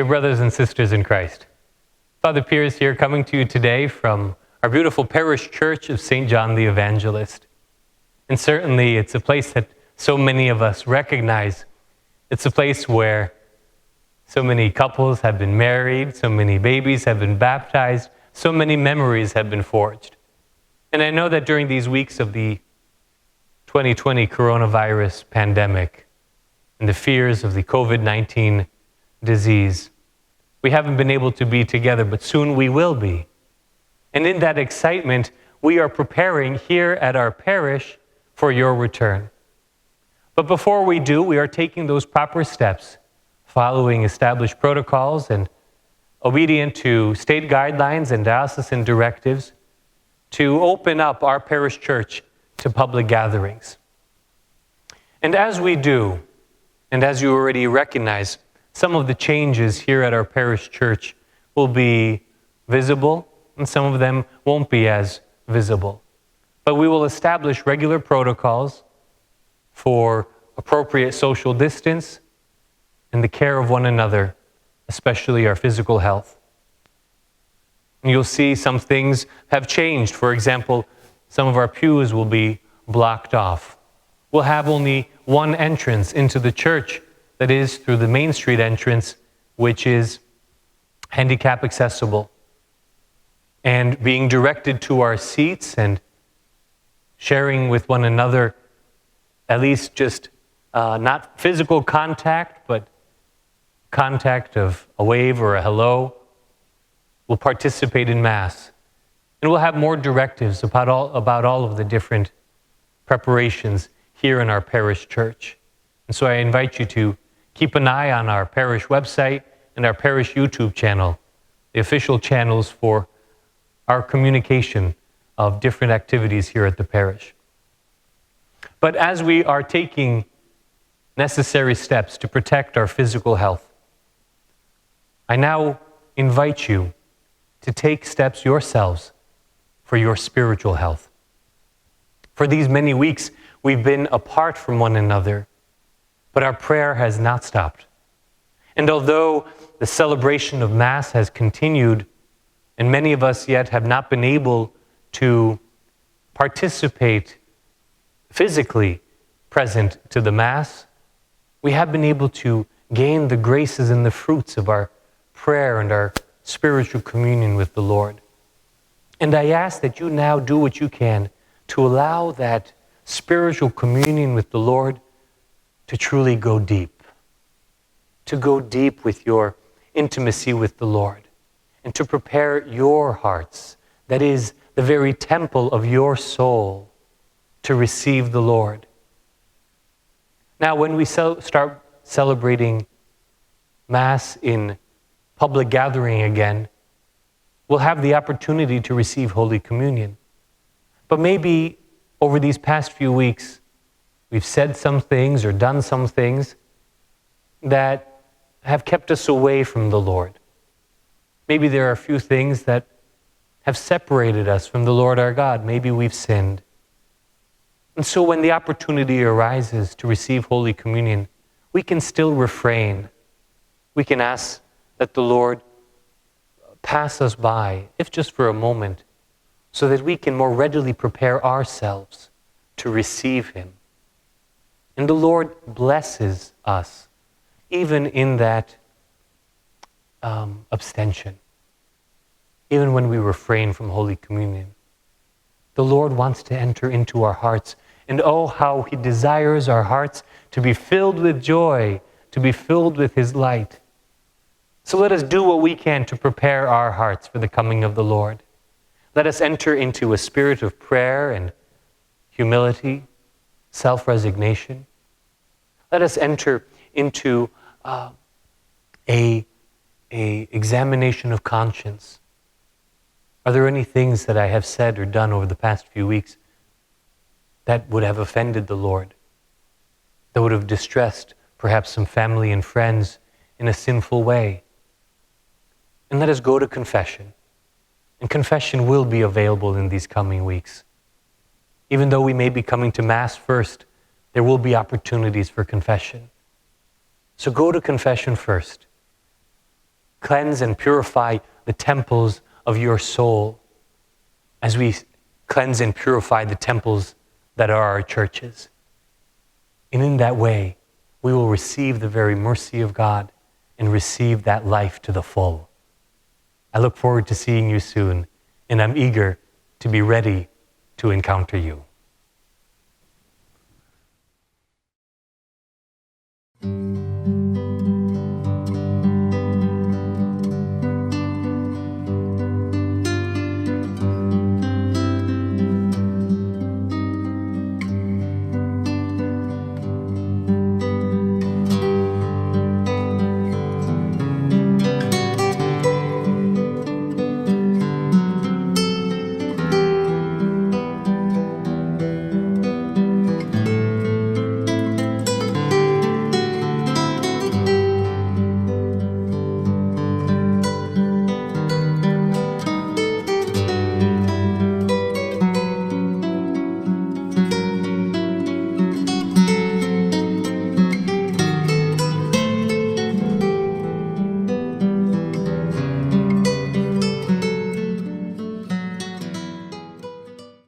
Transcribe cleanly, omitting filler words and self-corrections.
Dear brothers and sisters in Christ, Father Pierz here, coming to you today from our beautiful parish church of St. John the Evangelist. And certainly it's a place that so many of us recognize. It's a place where so many couples have been married, so many babies have been baptized, so many memories have been forged. And I know that during these weeks of the 2020 coronavirus pandemic and the fears of the COVID-19 disease, we haven't been able to be together, but soon we will be. And in that excitement, we are preparing here at our parish for your return. But before we do, we are taking those proper steps, following established protocols and obedient to state guidelines and diocesan directives to open up our parish church to public gatherings. And as we do, and as you already recognize, some of the changes here at our parish church will be visible, and some of them won't be as visible. But we will establish regular protocols for appropriate social distance and the care of one another, especially our physical health. And you'll see some things have changed. For example, some of our pews will be blocked off. We'll have only one entrance into the church, that is through the Main Street entrance, which is handicap accessible. And being directed to our seats and sharing with one another, at least just not physical contact, but contact of a wave or a hello. We'll participate in Mass. And we'll have more directives about all of the different preparations here in our parish church. And so I invite you to keep an eye on our parish website and our parish YouTube channel, the official channels for our communication of different activities here at the parish. But as we are taking necessary steps to protect our physical health, I now invite you to take steps yourselves for your spiritual health. For these many weeks, we've been apart from one another, but our prayer has not stopped. And although the celebration of Mass has continued, and many of us yet have not been able to participate physically present to the Mass, we have been able to gain the graces and the fruits of our prayer and our spiritual communion with the Lord. And I ask that you now do what you can to allow that spiritual communion with the Lord to truly go deep, to go deep with your intimacy with the Lord, and to prepare your hearts, that is, the very temple of your soul, to receive the Lord. Now, when we start celebrating Mass in public gathering again, we'll have the opportunity to receive Holy Communion. But maybe over these past few weeks, we've said some things or done some things that have kept us away from the Lord. Maybe there are a few things that have separated us from the Lord our God. Maybe we've sinned. And so when the opportunity arises to receive Holy Communion, we can still refrain. We can ask that the Lord pass us by, if just for a moment, so that we can more readily prepare ourselves to receive Him. And the Lord blesses us, even in that abstention, even when we refrain from Holy Communion. The Lord wants to enter into our hearts, and oh, how He desires our hearts to be filled with joy, to be filled with His light. So let us do what we can to prepare our hearts for the coming of the Lord. Let us enter into a spirit of prayer and humility, self-resignation. Let us enter into a examination of conscience. Are there any things that I have said or done over the past few weeks that would have offended the Lord, that would have distressed perhaps some family and friends in a sinful way? And let us go to confession. And confession will be available in these coming weeks. Even though we may be coming to Mass first, there will be opportunities for confession. So go to confession first. cleanse and purify the temples of your soul, as we cleanse and purify the temples that are our churches. And in that way, we will receive the very mercy of God and receive that life to the full. I look forward to seeing you soon, and I'm eager to be ready to encounter you.